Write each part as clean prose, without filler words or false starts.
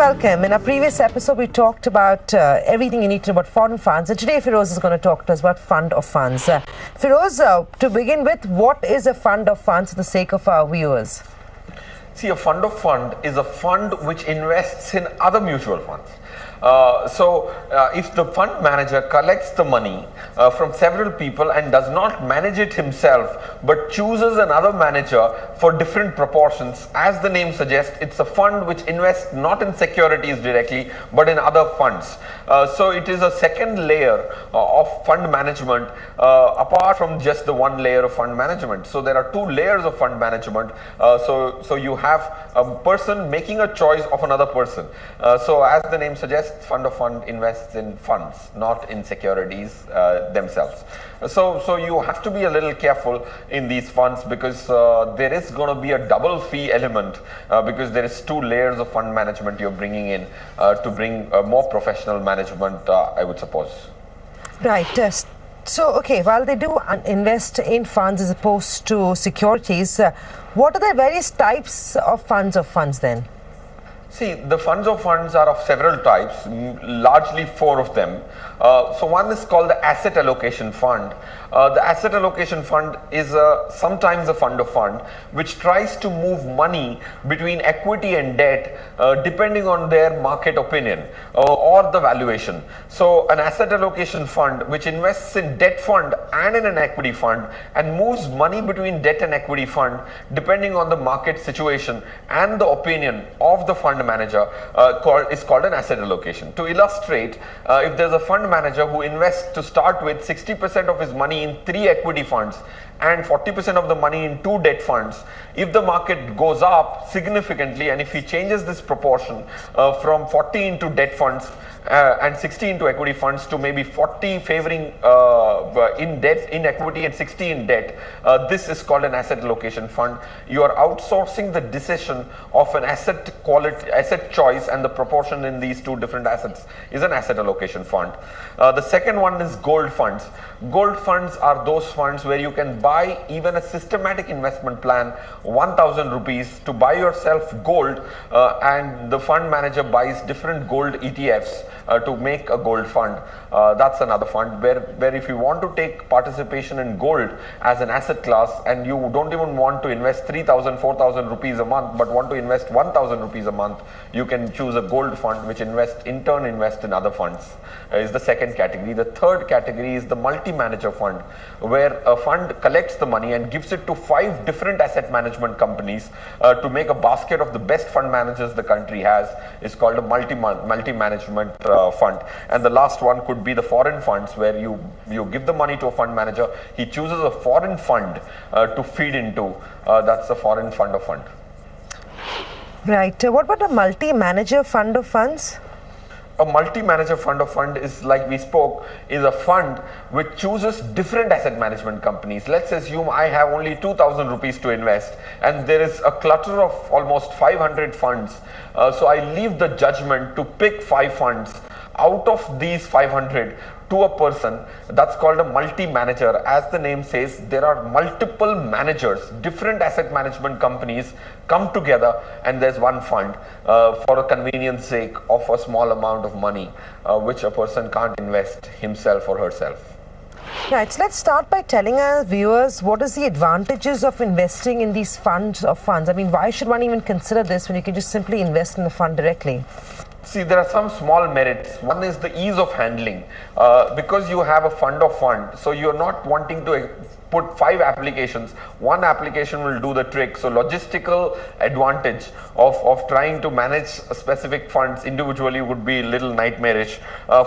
welcome. In our previous episode, we talked about everything you need to know about foreign funds. And today, Feroz is going to talk to us about fund of funds. Feroz, to begin with, what is a fund of funds for the sake of our viewers? See, a fund of fund is a fund which invests in other mutual funds. If the fund manager collects the money from several people and does not manage it himself, but chooses another manager for different proportions, as the name suggests, it's a fund which invests not in securities directly, but in other funds. So it is a second layer of fund management apart from just the one layer of fund management. So there are two layers of fund management. So you have a person making a choice of another person. So as the name suggests, fund of fund invests in funds, not in securities themselves. So you have to be a little careful in these funds because there is going to be a double fee element because there is two layers of fund management you're bringing in to bring more professional management, I would suppose. Right. So, okay, while they do invest in funds as opposed to securities, what are the various types of funds then? See, the funds of funds are of several types, largely four of them. So one is called the asset allocation fund. The asset allocation fund is sometimes a fund of fund which tries to move money between equity and debt depending on their market opinion or the valuation. So an asset allocation fund which invests in debt fund and in an equity fund and moves money between debt and equity fund depending on the market situation and the opinion of the fund manager is called an asset allocation. To illustrate, if there's a fund manager who invests to start with 60% of his money in 3 equity funds and 40% of the money in 2 debt funds, if the market goes up significantly and if he changes this proportion from 40 into debt funds and 60 into equity funds to maybe 40 favoring in equity and 60 in debt, this is called an asset allocation fund. You are outsourcing the decision of an asset choice, and the proportion in these two different assets is an asset allocation fund. The second one is gold funds. Gold funds are those funds where you can buy even a systematic investment plan, 1,000 rupees, to buy yourself gold, and the fund manager buys different gold ETFs to make a gold fund. That's another fund where if you want to take participation in gold as an asset class and you don't even want to invest 3,000, 4,000 rupees a month but want to invest 1,000 rupees a month, you can choose a gold fund which in turn invest in other funds, is the second category. The third category is the multi-manager fund, where a fund collects the money and gives it to 5 different asset management companies to make a basket of the best fund managers the country has. Is called a multi-management fund. And the last one could be the foreign funds, where you give the money to a fund manager, he chooses a foreign fund to feed into. That's a foreign fund of fund. Right. What about a multi-manager fund of funds? A multi-manager fund of fund is, like we spoke, is a fund which chooses different asset management companies. Let's assume I have only 2,000 rupees to invest and there is a clutter of almost 500 funds. So I leave the judgment to pick 5 funds out of these 500 to a person. That's called a multi-manager. As the name says, there are multiple managers, different asset management companies come together and there's one fund for a convenience sake of a small amount of money which a person can't invest himself or herself. Right, so let's start by telling our viewers what is the advantages of investing in these funds of funds. I mean, why should one even consider this when you can just simply invest in the fund directly? See, there are some small merits. One is the ease of handling. Because you have a fund of fund, so you're not wanting to put 5 applications. One application will do the trick. So logistical advantage of trying to manage specific funds individually would be a little nightmarish.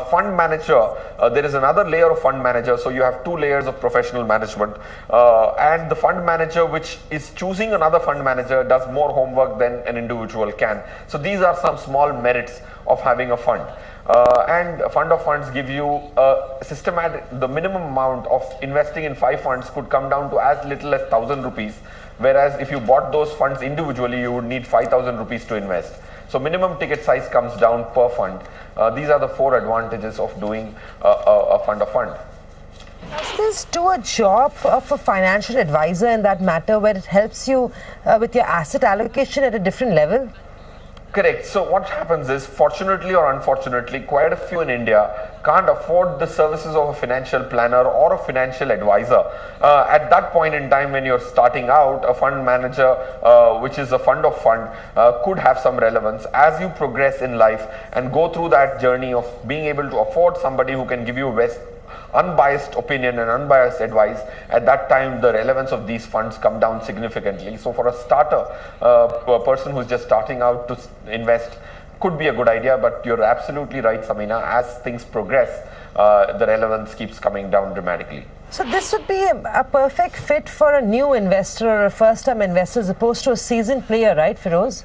Fund manager, there is another layer of fund manager. So you have 2 layers of professional management. And the fund manager which is choosing another fund manager does more homework than an individual can. So these are some small merits of having a fund. And a fund of funds give you the minimum amount of investing in 5 funds could come down to as little as 1,000 rupees, whereas if you bought those funds individually, you would need 5,000 rupees to invest. So minimum ticket size comes down per fund. These are the 4 advantages of doing a fund of fund. Does this do a job of a financial advisor in that matter, where it helps you with your asset allocation at a different level? Correct. So what happens is, fortunately or unfortunately, quite a few in India can't afford the services of a financial planner or a financial advisor. At that point in time, when you're starting out, a fund manager, which is a fund of fund, could have some relevance. As you progress in life and go through that journey of being able to afford somebody who can give you best unbiased opinion and unbiased advice, at that time the relevance of these funds come down significantly. So for a starter, a person who's just starting out to invest, could be a good idea, but you're absolutely right, Samina, as things progress, the relevance keeps coming down dramatically. So this would be a perfect fit for a new investor or a first-time investor as opposed to a seasoned player, right, Feroz?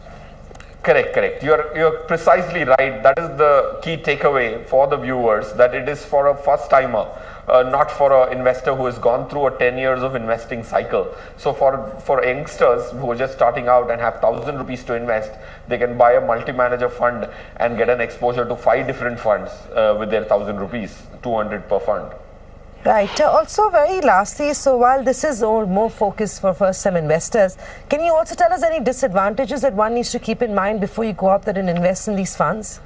Correct. You're precisely right. That is the key takeaway for the viewers, that it is for a first timer, not for an investor who has gone through a 10 years of investing cycle. So for youngsters who are just starting out and have 1,000 rupees to invest, they can buy a multi-manager fund and get an exposure to 5 different funds with their 1,000 rupees, 200 per fund. Right. Also, very lastly, so while this is more focused for first-time investors, can you also tell us any disadvantages that one needs to keep in mind before you go out there and invest in these funds?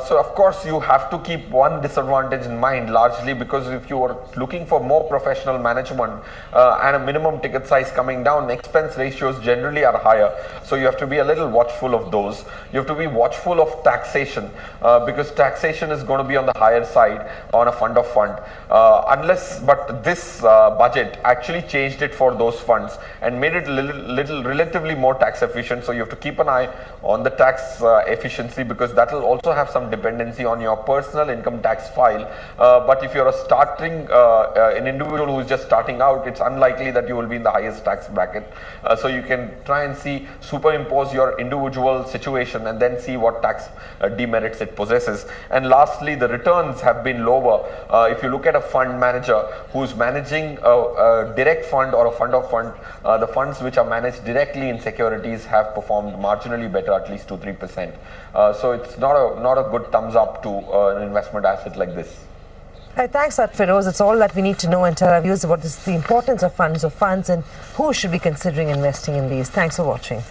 So of course you have to keep one disadvantage in mind, largely because if you are looking for more professional management and a minimum ticket size coming down, expense ratios generally are higher. So you have to be a little watchful of those. You have to be watchful of taxation because taxation is going to be on the higher side on a fund of fund. But this budget actually changed it for those funds and made it little relatively more tax efficient. So you have to keep an eye on the tax efficiency, because that will also have some dependency on your personal income tax file. But if you're an individual who is just starting out, it's unlikely that you will be in the highest tax bracket. So you can try and superimpose your individual situation and then see what tax demerits it possesses. And lastly, the returns have been lower. If you look at a fund manager who's managing a direct fund or a fund of fund, the funds which are managed directly in securities have performed marginally better, at least 2-3%. So it's not a good thumbs up to an investment asset like this. Right, thanks, Feroz. It's all that we need to know and tell our viewers about the importance of funds and who should be considering investing in these. Thanks for watching.